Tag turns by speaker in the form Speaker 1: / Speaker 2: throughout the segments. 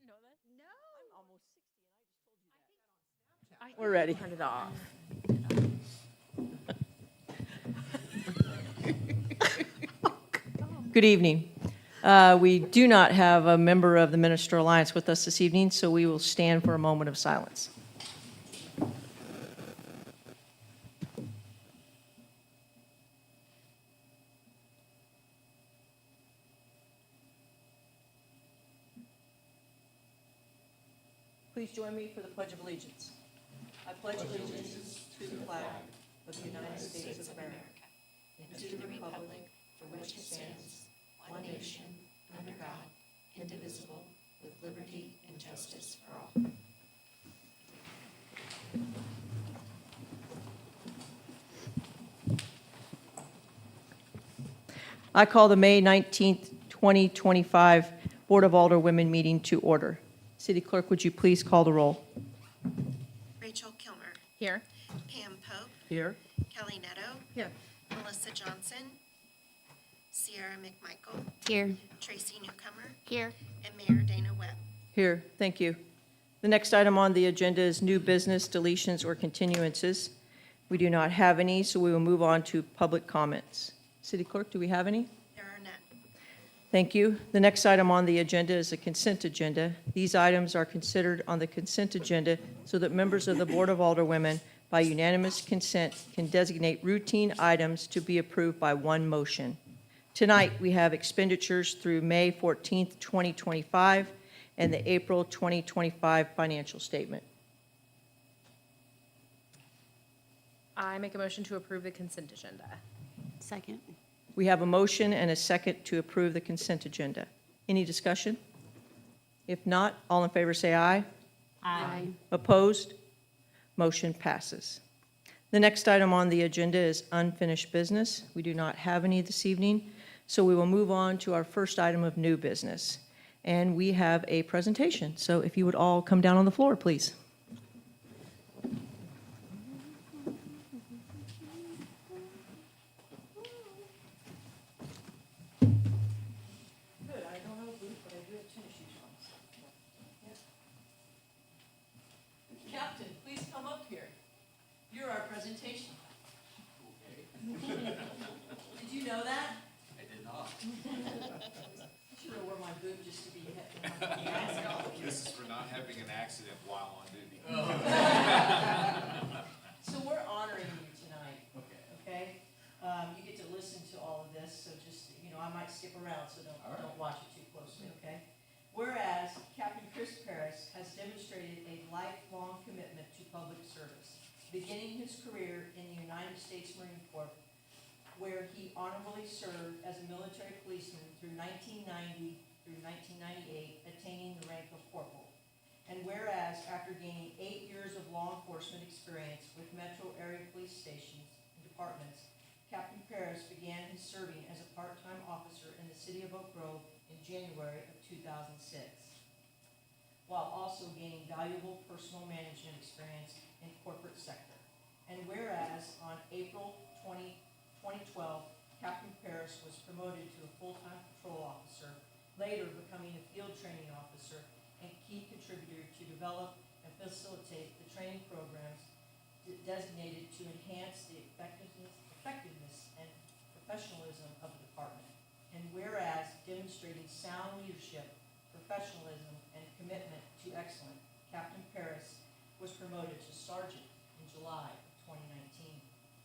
Speaker 1: know that?
Speaker 2: No.
Speaker 1: I'm almost 60 and I just told you that. We're ready. Turn it off. Good evening. We do not have a member of the Minister Alliance with us this evening, so we will stand for a moment of silence. Please join me for the Pledge of Allegiance. I pledge allegiance to the flag of the United States of America and to the republic for which it stands, one nation, under God, indivisible, with liberty and justice for all. I call the May 19th, 2025 Board of Alderwomen meeting to order. City Clerk, would you please call the roll?
Speaker 2: Rachel Kilmer.
Speaker 1: Here.
Speaker 2: Pam Pope.
Speaker 1: Here.
Speaker 2: Kelly Netto.
Speaker 1: Here.
Speaker 2: Melissa Johnson. Sierra McMichael.
Speaker 3: Here.
Speaker 2: Tracy Newcomer.
Speaker 3: Here.
Speaker 2: And Mayor Dana Webb.
Speaker 1: Here, thank you. The next item on the agenda is new business, deletions, or continuances. We do not have any, so we will move on to public comments. City Clerk, do we have any?
Speaker 2: There are none.
Speaker 1: Thank you. The next item on the agenda is a consent agenda. These items are considered on the consent agenda so that members of the Board of Alderwomen, by unanimous consent, can designate routine items to be approved by one motion. Tonight, we have expenditures through May 14th, 2025, and the April 2025 financial statement.
Speaker 3: I make a motion to approve the consent agenda. Second.
Speaker 1: We have a motion and a second to approve the consent agenda. Any discussion? If not, all in favor say aye.
Speaker 3: Aye.
Speaker 1: Opposed? Motion passes. The next item on the agenda is unfinished business. We do not have any this evening, so we will move on to our first item of new business. And we have a presentation. So if you would all come down on the floor, please. Good. I don't have a boot, but I do have tennis shoes on. Captain, please come up here. You're our presentation. Did you know that?
Speaker 4: I did not.
Speaker 1: I should have worn my boot just to be hit.
Speaker 4: This is for not having an accident while on duty.
Speaker 1: So we're honoring you tonight,
Speaker 4: Okay.
Speaker 1: okay? You get to listen to all of this, so just, I might skip around, so don't watch it too closely, okay? Whereas Captain Chris Paris has demonstrated a lifelong commitment to public service, beginning his career in the United States Marine Corps, where he honorably served as a military policeman through 1990 through 1998, attaining the rank of corporal. And whereas after gaining 8 years of law enforcement experience with metro area police stations and departments, Captain Paris began his serving as a part-time officer in the city of Oak Grove in January of 2006, while also gaining valuable personal management experience in corporate sector. And whereas on April 2012, Captain Paris was promoted to a full-time patrol officer, later becoming a field training officer and key contributor to develop and facilitate the training programs designated to enhance the effectiveness and professionalism of the department. And whereas demonstrating sound leadership, professionalism, and commitment to excellence, Captain Paris was promoted to sergeant in July of 2019,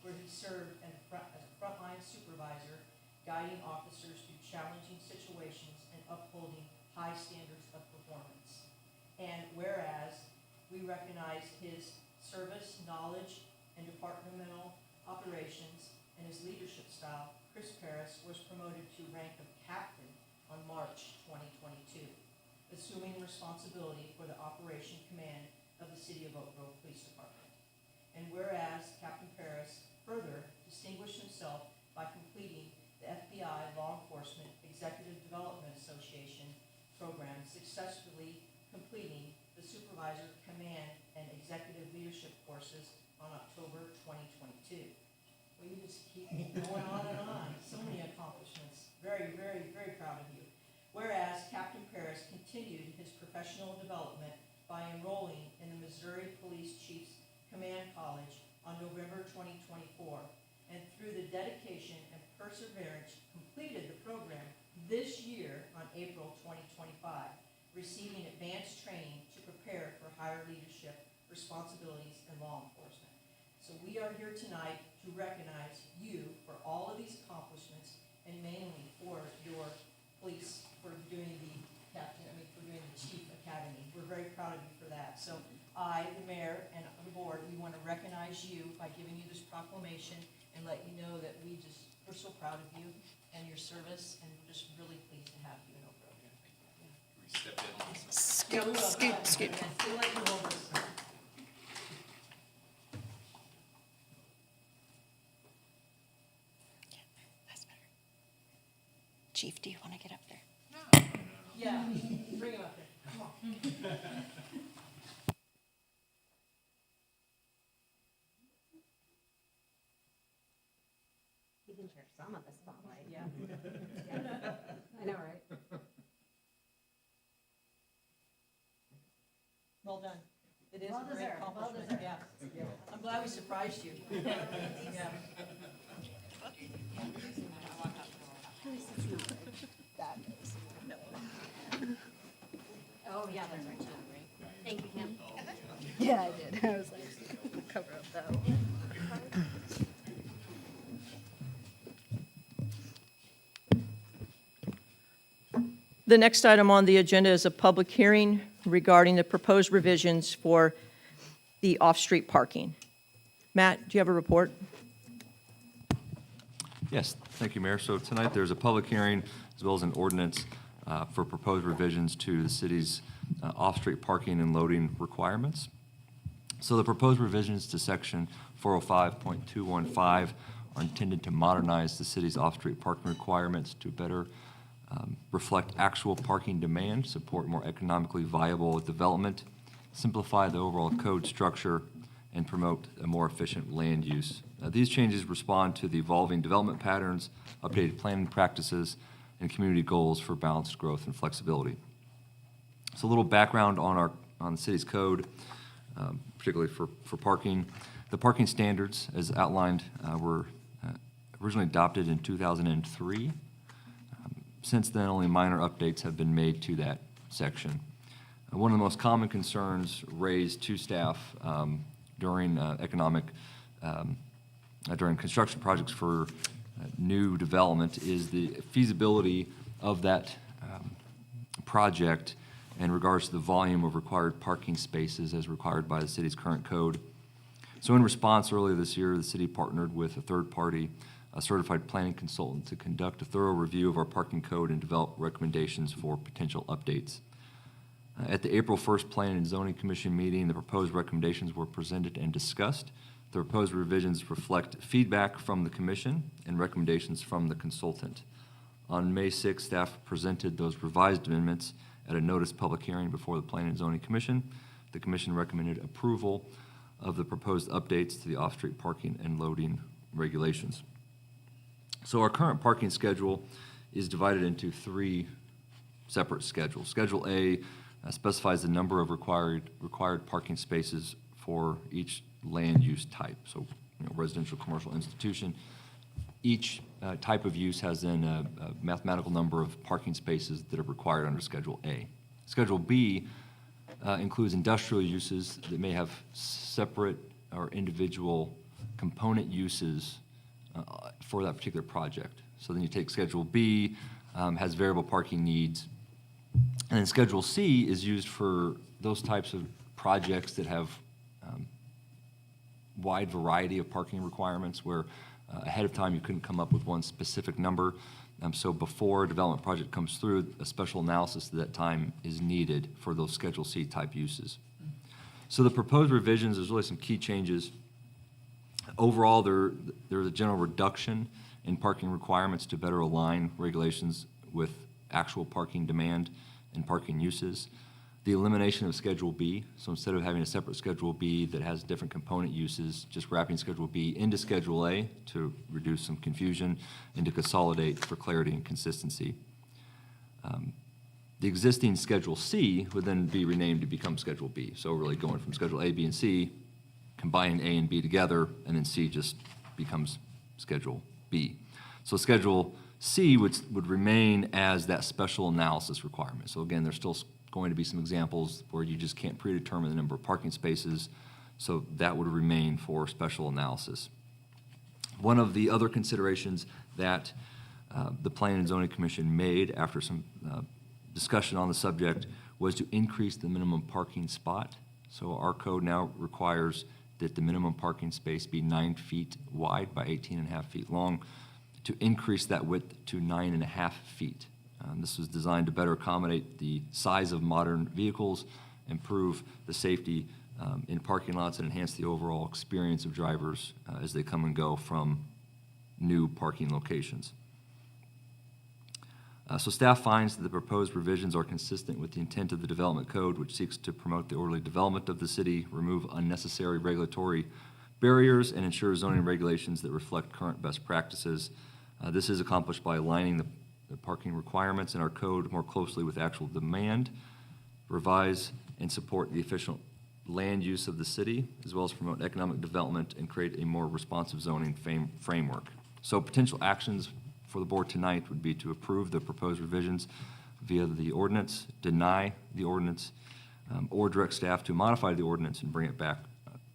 Speaker 1: where he served as a frontline supervisor, guiding officers through challenging situations and upholding high standards of performance. And whereas we recognize his service, knowledge, and departmental operations and his leadership style, Chris Paris was promoted to rank of captain on March 2022, assuming responsibility for the operation command of the City of Oak Grove Police Department. And whereas Captain Paris further distinguished himself by completing the FBI Law Enforcement Executive Development Association program, successfully completing the Supervisor Command and Executive Leadership courses on October 2022. Well, you just keep going on and on. So many accomplishments. Very, very, very proud of you. Whereas Captain Paris continued his professional professional development by enrolling in the Missouri Police Chiefs Command College on November 2024, and through the dedication and perseverance completed the program this year on April 2025, receiving advanced training to prepare for higher leadership responsibilities in law enforcement. So we are here tonight to recognize you for all of these accomplishments, and mainly for your police, for doing for doing the Chief Academy. We're very proud of you for that. So I, the mayor, and the board, we want to recognize you by giving you this proclamation and let you know that we're so proud of you and your service, and we're just really pleased to have you in Oak Grove.
Speaker 4: We stepped in on this.
Speaker 1: Yeah, we will.
Speaker 2: Scoot.
Speaker 1: Yes, we'll let you over.
Speaker 2: That's better. Chief, do you want to get up there?
Speaker 1: Yeah, bring him up there. Come on.
Speaker 5: You can share some of the spotlight.
Speaker 1: Yeah.
Speaker 5: I know, right?
Speaker 1: Well done. It is
Speaker 5: Well
Speaker 1: a great
Speaker 5: deserved, well
Speaker 1: accomplishment,
Speaker 5: deserved.
Speaker 1: yeah. I'm glad we surprised you. Yeah.
Speaker 5: Oh, yeah, that's right, right. Thank you, Kim.
Speaker 3: Yeah, I did. I was like, cover up though.
Speaker 1: The next item on the agenda is a public hearing regarding the proposed revisions for the off-street parking. Matt, do you have a report?
Speaker 6: Yes, thank you, Mayor. So tonight, there's a public hearing as well as an ordinance for proposed revisions to the city's off-street parking and loading requirements. So the proposed revisions to Section 405.215 are intended to modernize the city's off-street parking requirements to better reflect actual parking demand, support more economically viable development, simplify the overall code structure, and promote a more efficient land use. These changes respond to the evolving development patterns, updated planning practices, and community goals for balanced growth and flexibility. So a little background on the city's code, particularly for parking. The parking standards, as outlined, were originally adopted in 2003. Since then, only minor updates have been made to that section. One of the most common concerns raised to staff during during construction projects for new development is the feasibility of that project in regards to the volume of required parking spaces as required by the city's current code. So in response, earlier this year, the city partnered with a third party, a certified planning consultant, to conduct a thorough review of our parking code and develop recommendations for potential updates. At the April 1st Planning and Zoning Commission meeting, the proposed recommendations were presented and discussed. The proposed revisions reflect feedback from the commission and recommendations from the consultant. On May 6th, staff presented those revised amendments at a notice public hearing before the Planning and Zoning Commission. The commission recommended approval of the proposed updates to the off-street parking and loading regulations. So our current parking schedule is divided into three separate schedules. Schedule A specifies the number of required parking spaces for each land use type. So, residential, commercial, institution. Each type of use has then a mathematical number of parking spaces that are required under Schedule A. Schedule B includes industrial uses that may have separate or individual component uses for that particular project. So then you take Schedule B, has variable parking needs. And then Schedule C is used for those types of projects that have wide variety of parking requirements where ahead of time you couldn't come up with one specific number. So before a development project comes through, a special analysis at that time is needed for those Schedule C type uses. So the proposed revisions, there's really some key changes. Overall, there's a general reduction in parking requirements to better align regulations with actual parking demand and parking uses. The elimination of Schedule B, so instead of having a separate Schedule B that has different component uses, just wrapping Schedule B into Schedule A to reduce some confusion and to consolidate for clarity and consistency. The The existing Schedule C would then be renamed to become Schedule B. So really going from Schedule A, B, and C, combining A and B together, and then C just becomes Schedule B. So Schedule C would remain as that special analysis requirement. So again, there's still going to be some examples where you just can't predetermine the number of parking spaces, so that would remain for special analysis. One of the other considerations that the Planning and Zoning Commission made after some discussion on the subject was to increase the minimum parking spot. So our code now requires that the minimum parking space be 9 feet wide by 18.5 feet long, to increase that width to 9.5 feet. This was designed to better accommodate the size of modern vehicles, improve the safety in parking lots, and enhance the overall experience of drivers as they come and go from new parking locations. So staff finds that the proposed revisions are consistent with the intent of the development code, which seeks to promote the orderly development of the city, remove unnecessary regulatory barriers, and ensure zoning regulations that reflect current best practices. This is accomplished by aligning the parking requirements in our code more closely with actual demand, revise and support the efficient land use of the city, as well as promote economic development and create a more responsive zoning framework. So potential actions for the board tonight would be to approve the proposed revisions via the ordinance, deny the ordinance, or direct staff to modify the ordinance and bring it back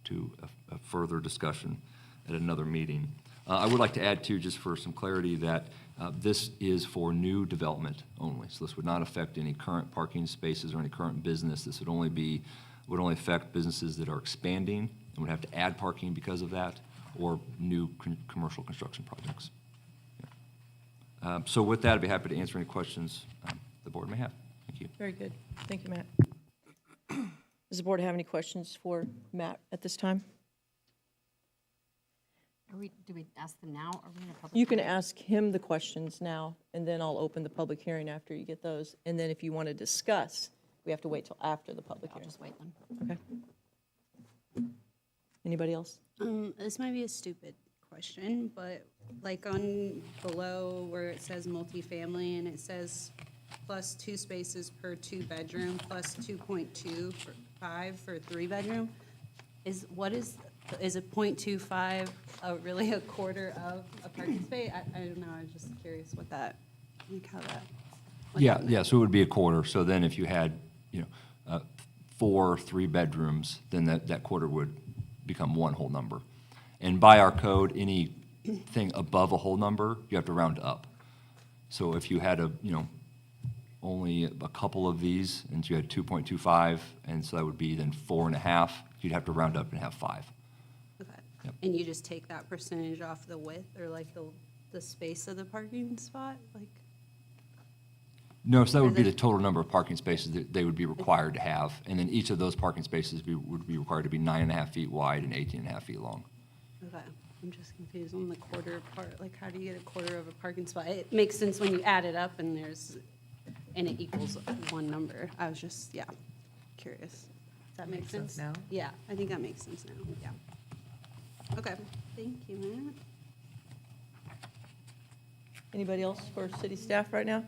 Speaker 6: to a further discussion at another meeting. I would like to add too, just for some clarity, that this is for new development only. So this would not affect any current parking spaces or any current business. This would only affect businesses that are expanding and would have to add parking because of that, or new commercial construction projects. So with that, I'd be happy to answer any questions the board may have. Thank you.
Speaker 1: Very good. Thank you, Matt. Does the board have any questions for Matt at this time?
Speaker 5: Do we ask them now? Are we in a public?
Speaker 1: You can
Speaker 5: hearing?
Speaker 1: ask him the questions now, and then I'll open the public hearing after you get those. And then if you want to discuss, we have to wait till after the public
Speaker 5: I'll
Speaker 1: hearing.
Speaker 5: just wait then.
Speaker 1: Okay. Anybody else?
Speaker 7: This might be a stupid question, but like on below where it says multifamily and it says plus 2 spaces per 2 bedroom plus 2.25 for 3 bedroom, is it 0.25 really a quarter of a parking space? I don't know, I'm just curious what that, like how that. what that meant.
Speaker 6: Yeah, so it would be a quarter. So then if you had, 4 3-bedrooms, then that quarter would become one whole number. And by our code, anything above a whole number, you have to round up. So if you had only a couple of these, and so you had 2.25, and so that would be then 4.5, you'd have to round up and have 5.
Speaker 7: Okay.
Speaker 6: Yep.
Speaker 7: And you just take that percentage off the width or like the space of the parking spot, like?
Speaker 6: No, so that would be
Speaker 7: Or the-
Speaker 6: the total number of parking spaces that they would be required to have, and then each of those parking spaces would be required to be 9.5 feet wide and 18.5 feet long.
Speaker 7: Okay, I'm just confused on the quarter part, like how do you get a quarter of a parking spot? It makes sense when you add it up and it equals one number. I was just, curious. Does that make sense?
Speaker 2: now?
Speaker 7: Yeah, I think that makes sense now, yeah. Okay, thank you, Matt.
Speaker 1: Anybody else for city staff right now?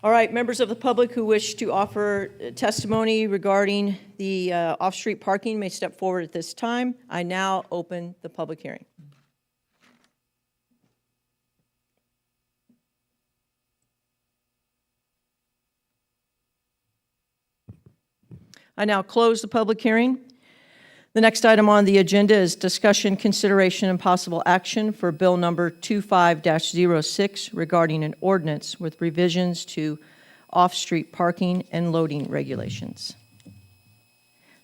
Speaker 1: All right, members of the public who wish to offer testimony regarding the off-street parking may step forward at this time. I now open the public hearing. I now close the public hearing. The next item on the agenda is discussion, consideration, and possible action for Bill Number 25-06 regarding an ordinance with revisions to off-street parking and loading regulations.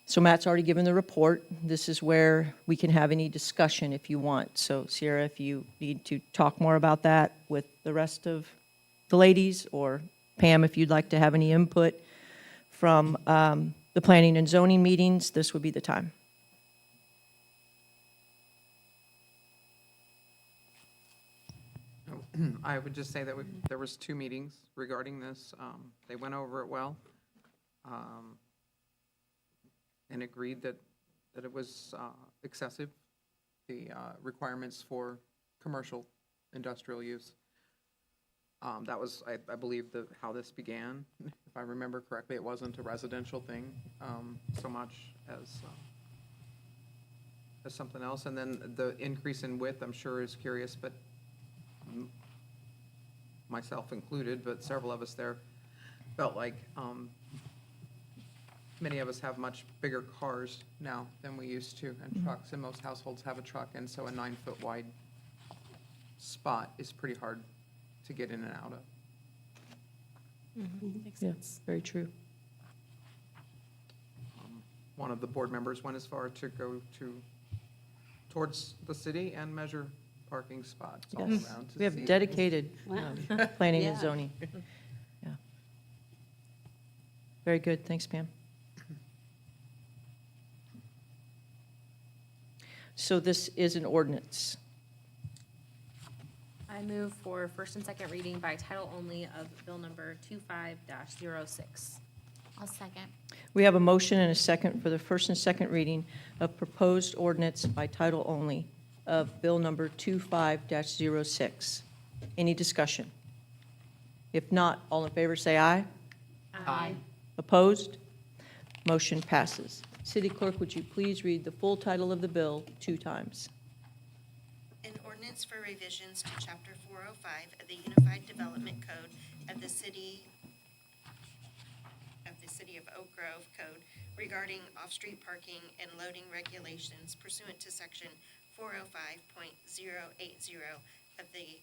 Speaker 1: So Matt's already given the report. This is where we can have any discussion if you want. So Sierra, if you need to talk more about that with the rest of the ladies, or Pam, if you'd like to have any input from the planning and zoning meetings, this would be the time.
Speaker 8: I would just say that there was 2 meetings regarding this. They went over it well, and agreed that it was excessive, the requirements for commercial industrial use. That was, I believe, how this began. If I remember correctly, it wasn't a residential thing so much as something else. And then the increase in width, I'm sure, is curious, but myself included, but several of us there felt like many of us have much bigger cars now than we used to, and trucks, and most households have a truck, and so a 9-foot wide spot is pretty hard to get in and out of.
Speaker 2: Makes
Speaker 9: Yeah,
Speaker 2: sense.
Speaker 9: very true.
Speaker 8: One of the board members went as far to go towards the city and measure parking spots all
Speaker 9: Yes.
Speaker 8: around. to
Speaker 9: We have
Speaker 8: see-
Speaker 9: dedicated
Speaker 7: Wow.
Speaker 9: planning and
Speaker 7: Yeah.
Speaker 9: zoning. Yeah. Very good, thanks, Pam. So this is an ordinance.
Speaker 3: I move for first and second reading by title only of bill number 25-06.
Speaker 2: I'll second.
Speaker 9: We have a motion and a second for the first and second reading of proposed ordinance by title only of bill number 25-06. Any discussion? If not, all in favor say aye.
Speaker 3: Aye.
Speaker 9: Opposed? Motion passes. City Clerk, would you please read the full title of the bill 2 times?
Speaker 5: An ordinance for revisions to Chapter 405 of the Unified Development Code of the City of Oak Grove Code regarding off-street parking and loading regulations pursuant to Section 405.080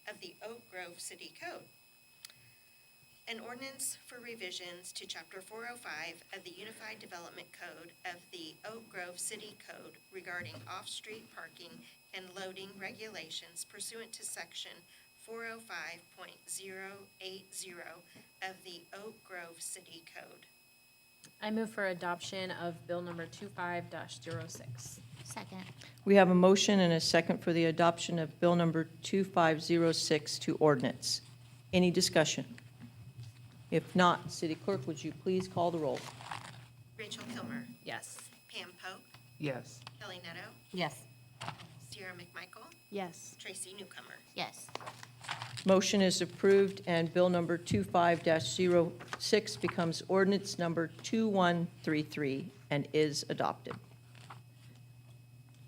Speaker 5: of the Oak Grove City Code. An ordinance for revisions to Chapter 405 of the Unified Development Code of the Oak Grove City Code regarding off-street parking and loading regulations pursuant to Section 405.080 of the Oak Grove City Code.
Speaker 3: I move for adoption of bill number 25-06.
Speaker 2: Second.
Speaker 9: We have a motion and a second for the adoption of bill number 2506 to ordinance. Any discussion? If not, City Clerk, would you please call the roll?
Speaker 5: Rachel Kilmer,
Speaker 3: Yes.
Speaker 5: Pam Pope,
Speaker 8: Yes.
Speaker 5: Kelly Netto,
Speaker 7: Yes.
Speaker 5: Sierra McMichael,
Speaker 7: Yes.
Speaker 5: Tracy Newcomer.
Speaker 2: Yes.
Speaker 9: Motion is approved, and bill number 25-06 becomes ordinance number 2133 and is adopted.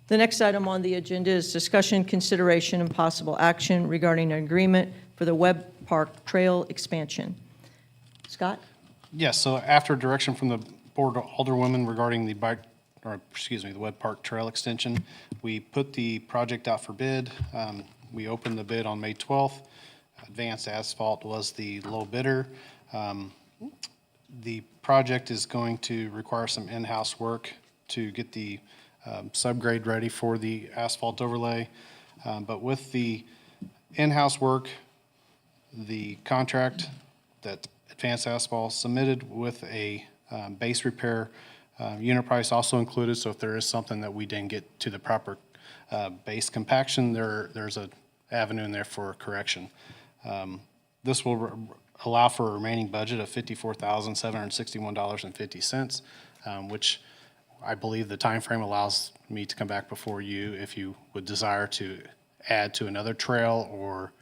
Speaker 9: The next item on the agenda is discussion, consideration, and possible action regarding an agreement for the Webb Park Trail expansion. Scott?
Speaker 10: Yes, so after direction from the Board of Alderwomen regarding the the Webb Park Trail extension, we put the project out for bid. We opened the bid on May 12th. Advanced Asphalt was the low bidder. The project is going to require some in-house work to get the subgrade ready for the asphalt overlay. But with the in-house work, the contract that Advanced Asphalt submitted with a base repair unit price also included, so if there is something that we didn't get to the proper base compaction, there's an avenue in there for correction. This will allow for a remaining budget of $54,761.50, which I believe the timeframe allows me to come back before you if you would desire to add to another trail or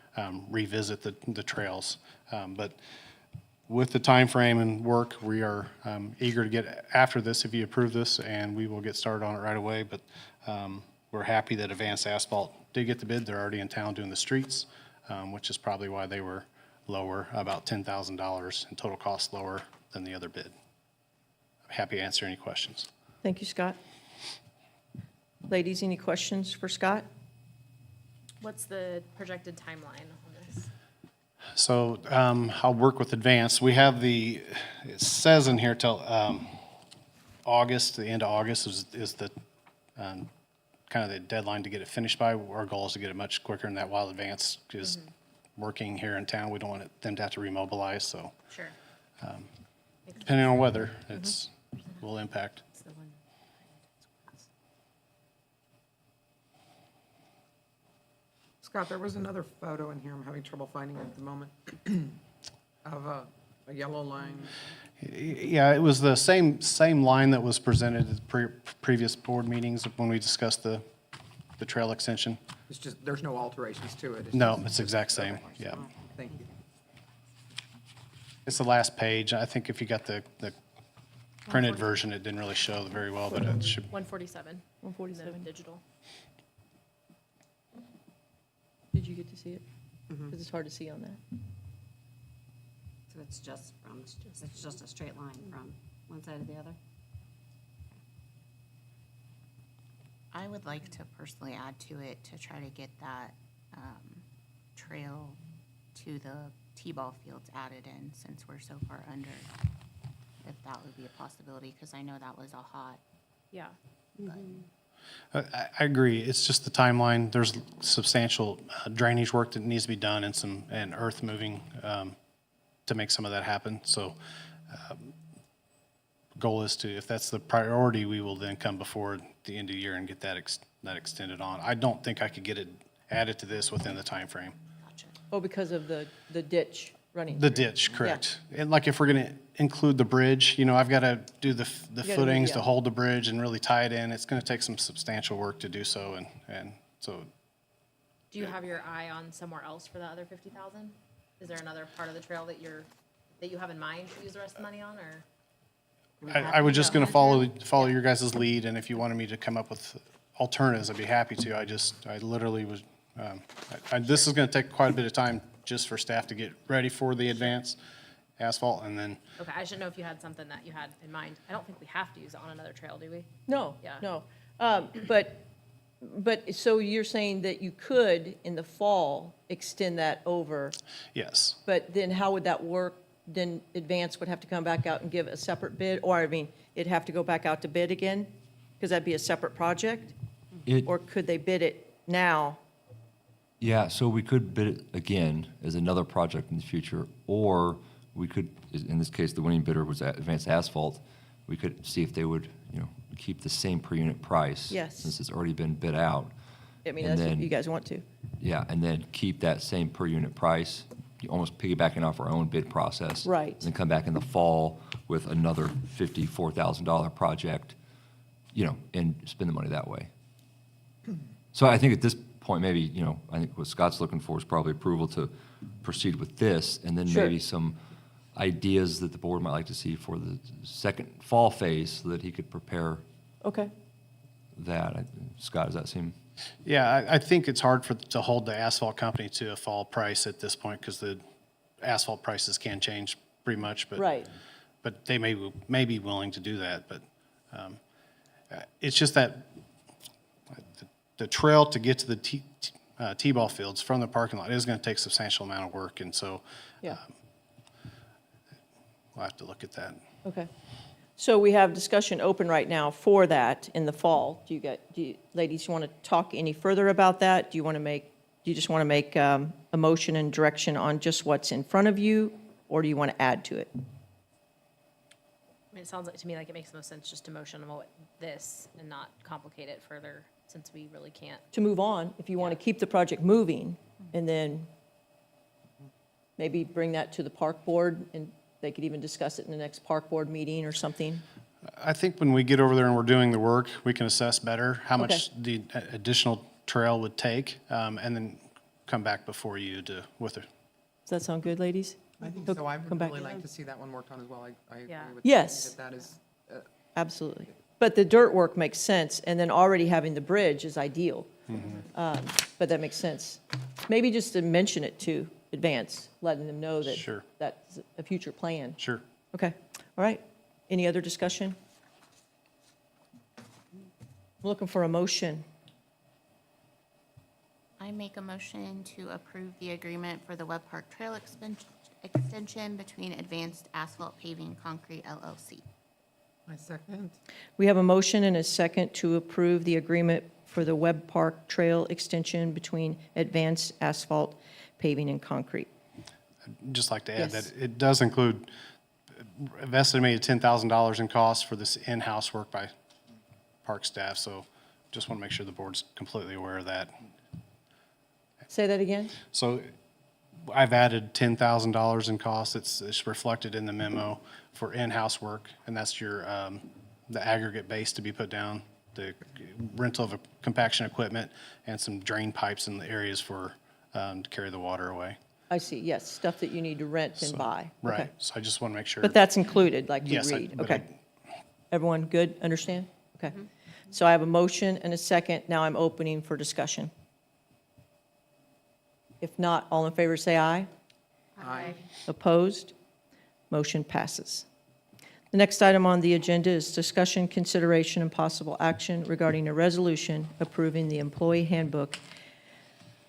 Speaker 10: revisit the trails. But with the time frame and work, we are eager to get after this if you approve this, and we will get started on it right away. But we're happy that Advanced Asphalt did get the bid. They're already in town doing the streets, which is probably why they were lower, about $10,000 in total cost lower than the other bid. I'm happy to answer any questions.
Speaker 9: Thank you, Scott. Ladies, any questions for Scott?
Speaker 3: What's the projected timeline on this?
Speaker 10: So I'll work with Advance. We have it says in here till August, the end of August is the kind of the deadline to get it finished by. Our goal is to get it much quicker than that while Advance is working here in town. We don't want them to have to remobilize, so
Speaker 3: Sure.
Speaker 10: depending on weather, will impact.
Speaker 3: It's the one.
Speaker 8: Scott, there was another photo in here, I'm having trouble finding it at the moment, of a yellow line.
Speaker 10: Yeah, it was the same line that was presented at previous board meetings when we discussed the the trail extension.
Speaker 8: It's just, there's no alterations to it.
Speaker 10: No,
Speaker 8: just-
Speaker 10: it's the exact same,
Speaker 8: Okay.
Speaker 10: yeah.
Speaker 8: Thank you.
Speaker 10: It's the last page. I think if you got the printed version, it didn't really show very well, but it should,
Speaker 3: 147.
Speaker 9: 147.
Speaker 3: Digital.
Speaker 9: Did you get to see it? Because it's hard to see on that.
Speaker 11: So it's just a straight line from one side to the other?
Speaker 2: I would like to personally add to it to try to get that trail to the T-ball fields added in, since we're so far under. If that would be a possibility, because I know that was a hot,
Speaker 3: Yeah.
Speaker 10: I agree. It's just the timeline. There's substantial drainage work that needs to be done and earth moving to make some of that happen. So goal is to, if that's the priority, we will then come before the end of the year and get that extended on. I don't think I could get it added to this within the time frame.
Speaker 2: gotcha.
Speaker 9: Oh, because of the ditch running.
Speaker 10: The
Speaker 9: through.
Speaker 10: ditch, correct. And like if we're going to include the bridge, I've got to do the
Speaker 9: do-
Speaker 10: footings to
Speaker 9: yeah.
Speaker 10: hold the bridge and really tie it in. It's going to take some substantial work to do so, and so
Speaker 3: Do you have your eye on somewhere else for the other 50,000? Is there another part of the trail that you have in mind to use the rest of the money on, or?
Speaker 10: I was just going to follow your guys' lead, and if you wanted me to come up with alternatives, I'd be happy to. I literally was, this is going to take quite a bit of time just for staff to get ready for the advanced asphalt, and then,
Speaker 3: Okay, I should know if you had something that you had in mind. I don't think we have to use it on another trail, do we?
Speaker 9: No,
Speaker 3: Yeah.
Speaker 9: no. But, so you're saying that you could, in the fall, extend that over,
Speaker 10: yes.
Speaker 9: but then how would that work? Then Advance would have to come back out and give a separate bid, or, I mean, it'd have to go back out to bid again? Because that'd be a separate project?
Speaker 6: It,
Speaker 9: Or could they bid it now?
Speaker 6: yeah, so we could bid it again as another project in the future, or we could, in this case, the winning bidder was Advanced Asphalt. We could see if they would, keep the same per unit price.
Speaker 9: Yes.
Speaker 6: Since it's already been bid out.
Speaker 9: I mean,
Speaker 6: And
Speaker 9: that's what
Speaker 6: then-
Speaker 9: you guys want to.
Speaker 6: Yeah, and then keep that same per unit price, almost piggybacking off our own bid process.
Speaker 9: Right.
Speaker 6: And then come back in the fall with another $54,000 project, and spend the money that way. So I think at this point, maybe, I think what Scott's looking for is probably approval to proceed with this, and then
Speaker 9: Sure.
Speaker 6: maybe some ideas that the board might like to see for the second fall phase, so that he could prepare
Speaker 9: Okay.
Speaker 6: that. Scott, does that seem?
Speaker 10: Yeah, I think it's hard to hold the asphalt company to a fall price at this point, because the asphalt prices can change pretty much, but.
Speaker 9: Right.
Speaker 10: But they may be willing to do that, but it's just that the trail to get to the T-ball fields from the parking lot is going to take substantial amount of work, and so
Speaker 9: Yeah.
Speaker 10: we'll have to look at that.
Speaker 9: Okay. So we have discussion open right now for that in the fall. Ladies, you want to talk any further about that? Do you just want to make a motion and direction on just what's in front of you, or do you want to add to it?
Speaker 3: I mean, it sounds like, to me, like it makes the most sense just to motion this and not complicate it further, since we really can't.
Speaker 9: To move on, if you want to keep the project moving, and then maybe bring that to the park board, and they could even discuss it in the next park board meeting or something.
Speaker 10: I think when we get over there and we're doing the work, we can assess better how much the additional trail would take, and then come back before you with it.
Speaker 9: Does that sound good, ladies?
Speaker 8: I think
Speaker 9: He'll
Speaker 8: so. I would
Speaker 9: come back.
Speaker 8: really like to see that one worked on as well. I agree
Speaker 3: Yeah.
Speaker 8: with
Speaker 9: Yes.
Speaker 8: That that is,
Speaker 9: Absolutely. But the dirt work makes sense, and then already having the bridge is ideal. But that makes sense. Maybe just to mention it to Advance, letting them know that
Speaker 10: Sure.
Speaker 9: that's a future plan.
Speaker 10: Sure.
Speaker 9: Okay, all right. Any other discussion? I'm looking for a motion.
Speaker 2: I make a motion to approve the agreement for the Web Park Trail extension between Advanced Asphalt Paving Concrete LLC.
Speaker 8: I second.
Speaker 9: We have a motion and a second to approve the agreement for the Webb Park Trail extension between Advanced Asphalt Paving and Concrete.
Speaker 10: Just like to add
Speaker 9: Yes.
Speaker 10: that it does include, I've estimated $10,000 in costs for this in-house work by park staff, so just want to make sure the board's completely aware of that.
Speaker 9: Say that again?
Speaker 10: So I've added $10,000 in costs. It's reflected in the memo for in-house work, and that's your, the aggregate base to be put down. the rental of compaction equipment and some drain pipes in the areas for, to carry the water away.
Speaker 9: I see, yes, stuff that you need to rent and
Speaker 10: So-
Speaker 9: buy.
Speaker 10: Right,
Speaker 9: Okay.
Speaker 10: so I just want to make sure.
Speaker 9: But that's included, like you
Speaker 10: Yes,
Speaker 9: read?
Speaker 10: but
Speaker 9: Okay. Everyone good, understand? Okay. So I have a motion and a second. Now I'm opening for discussion. If not, all in favor say aye.
Speaker 8: Aye.
Speaker 9: Opposed? Motion passes. The next item on the agenda is discussion, consideration, and possible action regarding a resolution approving the employee handbook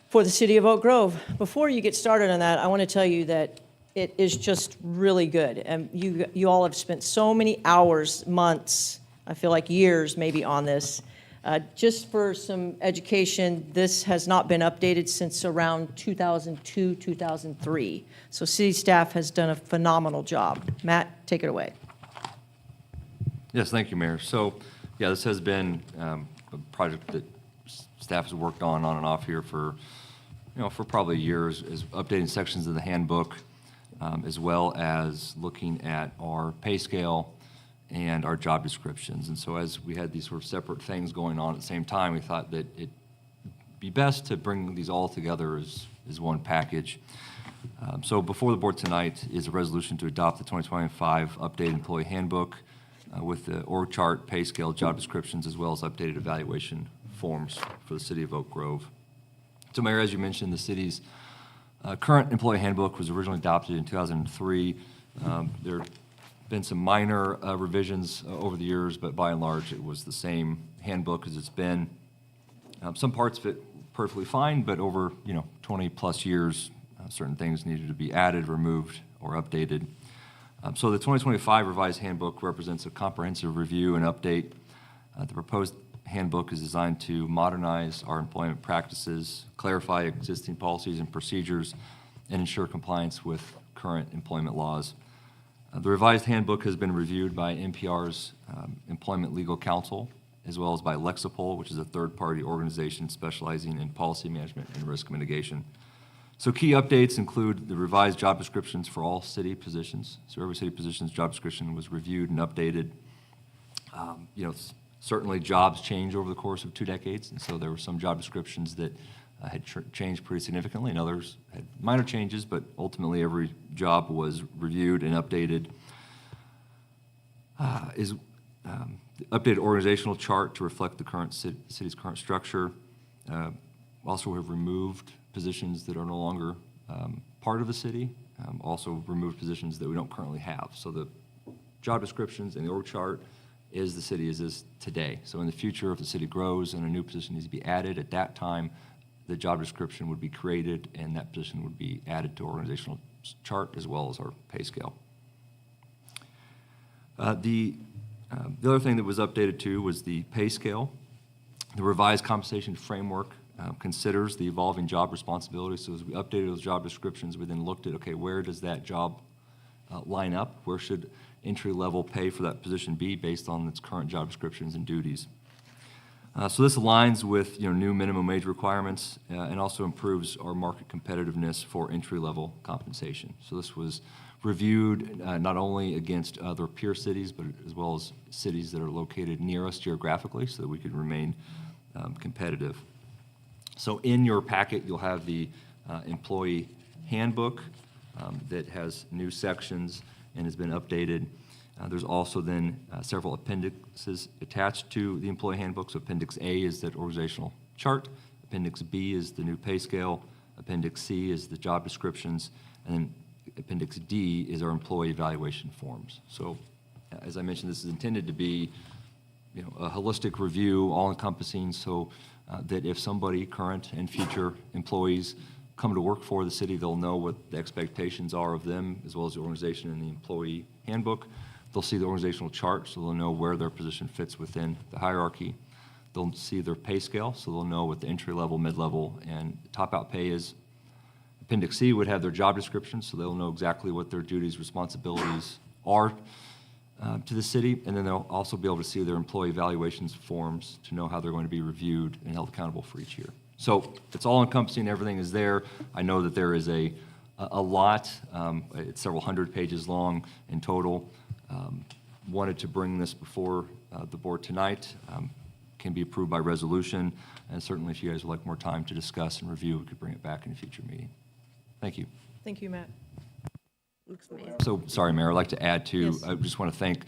Speaker 9: for the city of Oak Grove. Before you get started on that, I want to tell you that it is just really good. And you all have spent so many hours, months, I feel like years maybe on this. Just for some education, this has not been updated since around 2002, 2003. So city staff has done a phenomenal job. Matt, take it away.
Speaker 6: Yes, thank you, Mayor. So, yeah, this has been a project that staff has worked on and off here for, for probably years, is updating sections of the handbook, as well as looking at our pay scale and our job descriptions. And so as we had these sort of separate things going on at the same time, we thought that it'd be best to bring these all together as one package. So before the board tonight is a resolution to adopt the 2025 updated employee handbook with the org chart, pay scale, job descriptions, as well as updated evaluation forms for the city of Oak Grove. So Mayor, as you mentioned, the city's current employee handbook was originally adopted in 2003. There have been some minor revisions over the years, but by and large, it was the same handbook as it's been. Some parts fit perfectly fine, but over 20-plus years, certain things needed to be added, removed, or updated. So the 2025 revised handbook represents a comprehensive review and update. The proposed handbook is designed to modernize our employment practices, clarify existing policies and procedures, and ensure compliance with current employment laws. The revised handbook has been reviewed by NPR's Employment Legal Counsel, as well as by Lexipol, which is a third-party organization specializing in policy management and risk mitigation. So key updates include the revised job descriptions for all city positions. So every city position's job description was reviewed and updated. Certainly jobs change over the course of 2 decades, and so there were some job descriptions that had changed pretty significantly, and others had minor changes, but ultimately every job was reviewed and updated. The updated organizational chart to reflect the current city's current structure. Also, we have removed positions that are no longer part of the city. Also removed positions that we don't currently have. So the job descriptions and the org chart is the city as is today. So in the future, if the city grows and a new position needs to be added, at that time, the job description would be created and that position would be added to organizational chart as well as our pay scale. The other thing that was updated too was the pay scale. The revised compensation framework considers the evolving job responsibilities. So as we updated those job descriptions, we then looked at, okay, where does that job line up? Where should entry-level pay for that position be based on its current job descriptions and duties? So this aligns with new minimum wage requirements and also improves our market competitiveness for entry-level compensation. So this was reviewed not only against other peer cities, but as well as cities that are located near us geographically so that we could remain competitive. So in your packet, you'll have the employee handbook that has new sections and has been updated. There's also then several appendices attached to the employee handbook. So Appendix A is that organizational chart. Appendix B is the new pay scale. Appendix C is the job descriptions. And then Appendix D is our employee evaluation forms. So as I mentioned, this is intended to be a holistic review, all-encompassing, so that if somebody, current and future employees, come to work for the city, they'll know what the expectations are of them, as well as the organization and the employee handbook. They'll see the organizational chart, so they'll know where their position fits within the hierarchy. They'll see their pay scale, so they'll know what the entry-level, mid-level, and top-out pay is. Appendix C would have their job description, so they'll know exactly what their duties, responsibilities are to the city, and then they'll also be able to see their employee evaluations forms to know how they're going to be reviewed and held accountable for each year. So it's all encompassing, everything is there. I know that there is a lot, it's several hundred pages long in total. Wanted to bring this before the board tonight. can be approved by resolution. And certainly, if you guys would like more time to discuss and review, we could bring it back in a future meeting. Thank you.
Speaker 9: Thank you, Matt.
Speaker 11: Looks amazing.
Speaker 6: So, sorry, Mayor, I'd like to add too,
Speaker 9: Yes.
Speaker 6: I just want to thank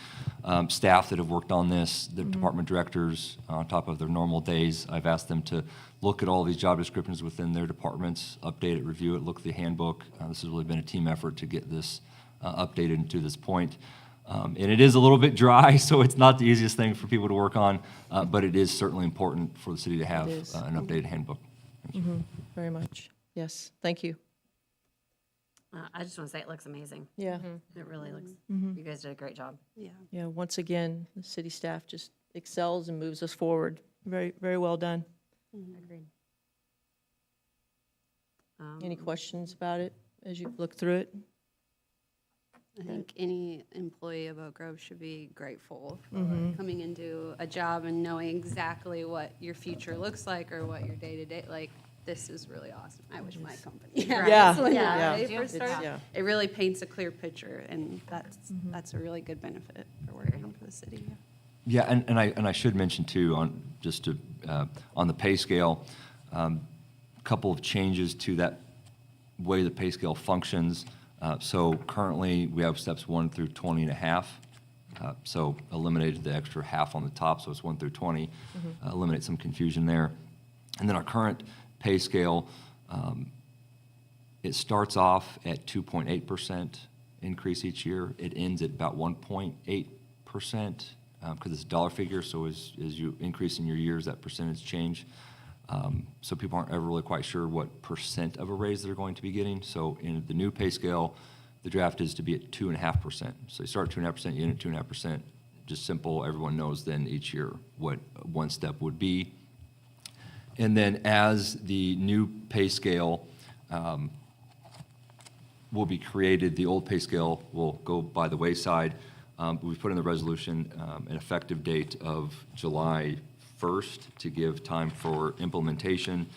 Speaker 6: staff that have worked on this, the department directors, on top of their normal days. I've asked them to look at all these job descriptions within their departments, update it, review it, look at the handbook. This has really been a team effort to get this updated and to this point. And it is a little bit dry, so it's not the easiest thing for people to work on, but it is certainly important for the city to have
Speaker 9: is.
Speaker 6: an updated handbook.
Speaker 9: Very much. Yes, thank you.
Speaker 11: I just want to say it looks amazing.
Speaker 9: Yeah,
Speaker 11: It really looks, you guys did a great job.
Speaker 7: Yeah.
Speaker 9: yeah, once again, the city staff just excels and moves us forward. Very, very well done.
Speaker 11: Agreed.
Speaker 9: Any questions about it as you look through it?
Speaker 7: I think any employee of Oak Grove should be grateful for coming into a job and knowing exactly what your future looks like or what your day-to-day, like, this is really awesome. I wish my company had
Speaker 9: Yeah.
Speaker 7: this when
Speaker 9: Yeah.
Speaker 7: I
Speaker 11: Yeah.
Speaker 7: first
Speaker 11: It's-
Speaker 7: started.
Speaker 9: yeah.
Speaker 7: It really paints a clear picture, and that's a really good benefit for working for the city.
Speaker 6: Yeah, and I should mention too, on on the pay scale, couple of changes to that way the pay scale functions. So currently, we have steps 1 through 20 and a half. So eliminated the extra half on the top, so it's 1 through 20. Eliminate some confusion there. And then our current pay scale, it starts off at 2.8% increase each year. It ends at about 1.8%, because it's a dollar figure, so as you increase in your years, that percentage change. So people aren't ever really quite sure what percent of a raise they're going to be getting. So in the new pay scale, the draft is to be at 2.5%. So you start at 2.5%, you end at 2.5%. Just simple, everyone knows then each year what one step would be. And then as the new pay scale will be created, the old pay scale will go by the wayside. We've put in the resolution an effective date of July 1st to give time for implementation.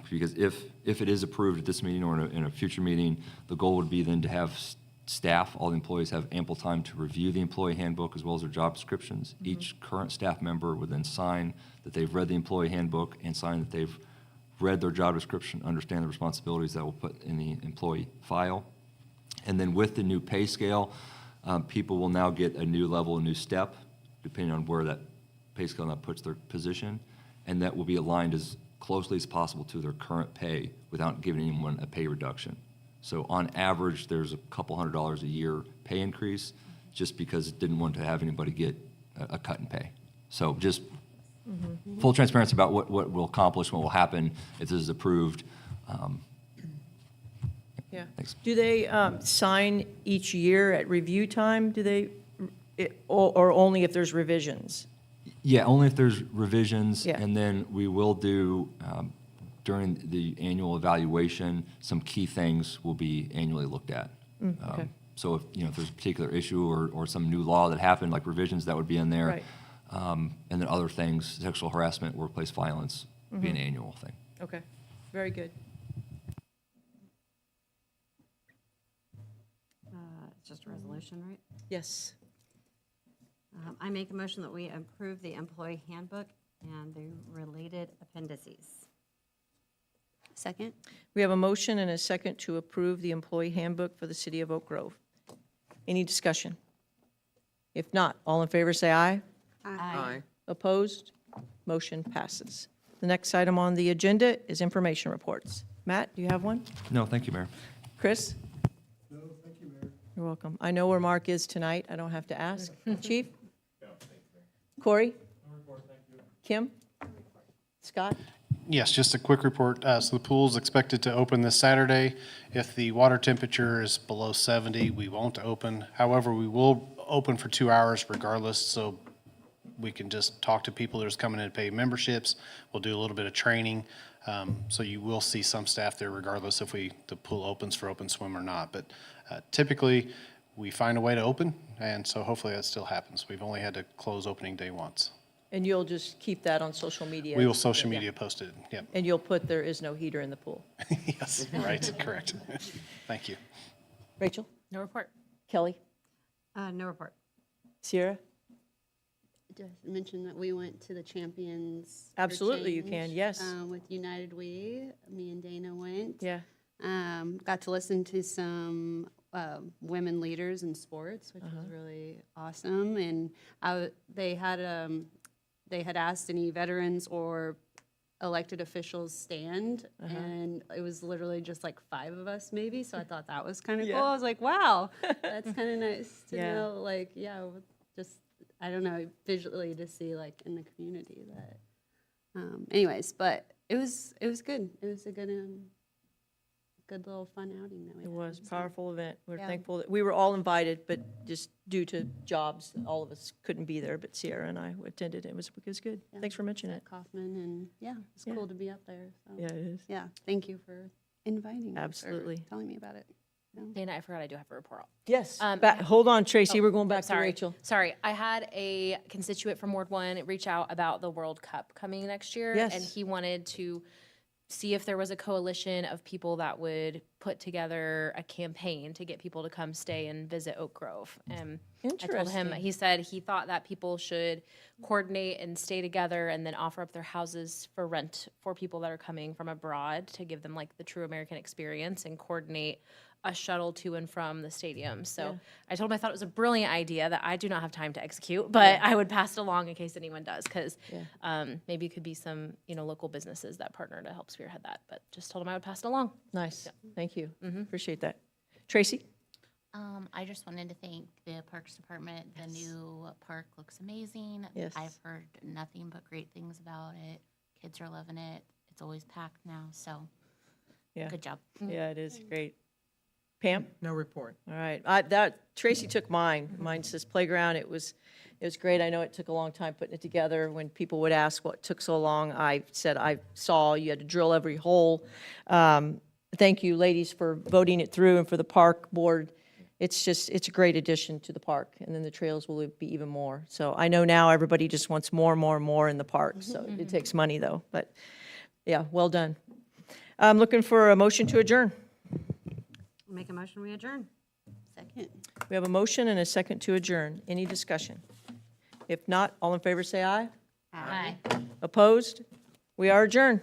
Speaker 6: Because if it is approved at this meeting or in a future meeting, the goal would be then to have staff, all the employees have ample time to review the employee handbook as well as their job descriptions. Each current staff member would then sign that they've read the employee handbook and sign that they've read their job description, understand the responsibilities that will put in the employee file. And then with the new pay scale, people will now get a new level, a new step, depending on where that pay scale now puts their position, and that will be aligned as closely as possible to their current pay without giving anyone a pay reduction. So on average, there's a couple $100s a year pay increase, just because it didn't want to have anybody get a cut in pay. So just full transparency about what will accomplish, what will happen if this is approved.
Speaker 9: Yeah.
Speaker 6: Thanks.
Speaker 9: Do they sign each year at review time? Do they, or only if there's revisions?
Speaker 6: Yeah, only if there's revisions.
Speaker 9: Yeah.
Speaker 6: And then we will do, during the annual evaluation, some key things will be annually looked at.
Speaker 9: Okay.
Speaker 6: So if there's a particular issue or some new law that happened, like revisions, that would be in there.
Speaker 9: Right.
Speaker 6: And then other things, sexual harassment, workplace violence, be an annual thing.
Speaker 9: Okay, very good.
Speaker 11: It's just a resolution, right?
Speaker 9: Yes.
Speaker 11: I make a motion that we approve the employee handbook and the related appendices.
Speaker 7: Second?
Speaker 9: We have a motion and a second to approve the employee handbook for the city of Oak Grove. Any discussion? If not, all in favor say aye.
Speaker 8: Aye.
Speaker 9: Opposed? Motion passes. The next item on the agenda is information reports. Matt, do you have one?
Speaker 6: No, thank you, Mayor.
Speaker 9: Chris? No, thank you, Mayor. You're welcome. I know where Mark is tonight. I don't have to ask. Chief? Corey? Kim? Scott?
Speaker 10: Yes, just a quick report. So the pool's expected to open this Saturday. If the water temperature is below 70, we won't open. However, we will open for 2 hours regardless, so we can just talk to people that are coming in to pay memberships. We'll do a little bit of training. So you will see some staff there regardless if the pool opens for open swim or not. But typically, we find a way to open, and so hopefully that still happens. We've only had to close opening day once.
Speaker 9: And you'll just keep that on social media?
Speaker 10: We will social
Speaker 9: Yeah.
Speaker 10: media post it, yep.
Speaker 9: And you'll put there is no heater in the pool?
Speaker 10: Yes, right, correct. Thank you.
Speaker 9: Rachel?
Speaker 3: No report.
Speaker 9: Kelly?
Speaker 11: No report.
Speaker 9: Sierra?
Speaker 7: just mention that we went to the Champions for
Speaker 9: Absolutely, you can,
Speaker 7: Change,
Speaker 9: yes.
Speaker 7: with United We. Me and Dana went.
Speaker 9: Yeah.
Speaker 7: Got to listen to some women leaders in sports, which
Speaker 9: Uh-huh.
Speaker 7: was really awesome. And they had asked any veterans or elected officials stand,
Speaker 9: Uh-huh.
Speaker 7: and it was literally just like 5 of us maybe. So I thought that was kind of
Speaker 9: Yeah.
Speaker 7: cool. I was like, wow, that's kind of nice to
Speaker 9: Yeah.
Speaker 7: know. Like, yeah, just I don't know, visually to see like in the community that. Anyways, but it was good. It was a good little fun outing that we
Speaker 9: It
Speaker 7: had.
Speaker 9: was a
Speaker 7: So,
Speaker 9: powerful event. We're
Speaker 7: Yeah.
Speaker 9: thankful that, we were all invited, but just due to jobs, all of us couldn't be there, but Sierra and I attended. It was good.
Speaker 7: yeah,
Speaker 9: Thanks for mentioning it.
Speaker 7: at Kaufman, and yeah, it's
Speaker 9: Yeah.
Speaker 7: cool to be up there. So.
Speaker 9: Yeah, it is.
Speaker 7: Yeah, thank you for inviting us or
Speaker 9: Absolutely.
Speaker 7: telling me about it.
Speaker 3: Dana, I forgot I do have a report.
Speaker 9: Yes.
Speaker 3: Um,
Speaker 9: Hold on, Tracy, we're going
Speaker 3: I'm
Speaker 9: back to
Speaker 3: sorry.
Speaker 9: Rachel.
Speaker 3: Sorry, I had a constituent from Ward 1 reach out about the World Cup coming next year.
Speaker 9: Yes.
Speaker 3: And he wanted to see if there was a coalition of people that would put together a campaign to get people to come stay and visit Oak Grove. And I told him,
Speaker 9: Interesting.
Speaker 3: he said he thought that people should coordinate and stay together and then offer up their houses for rent for people that are coming from abroad to give them like the true American experience and coordinate a shuttle to and from the stadium. So I told him I thought it was a brilliant idea that I do not have time to execute, but I would pass it along in case anyone does, because maybe it could be some, local businesses that partner to help spearhead that. But just told him I would pass it along.
Speaker 9: Nice. Thank you. Appreciate that. Tracy?
Speaker 2: I just wanted to thank the Parks Department. The new park looks amazing.
Speaker 9: Yes.
Speaker 2: I've heard nothing but great things about it. Kids are loving it. It's always packed now, so
Speaker 9: Yeah.
Speaker 2: good job.
Speaker 9: Yeah, it is great. Pam?
Speaker 8: No report.
Speaker 9: All right, Tracy took mine. Mine says playground. It was great. I know it took a long time putting it together. When people would ask what took so long, I said I saw you had to drill every hole. Thank you, ladies, for voting it through, and for the park board. It's a great addition to the park, and then the trails will be even more. So I know now everybody just wants more and more and more in the park, so it takes money though. But yeah, well done. I'm looking for a motion to adjourn.
Speaker 11: Make a motion, we adjourn.
Speaker 7: Second.
Speaker 9: We have a motion and a second to adjourn. Any discussion? If not, all in favor say aye.
Speaker 2: Aye.
Speaker 9: Opposed? We are adjourned.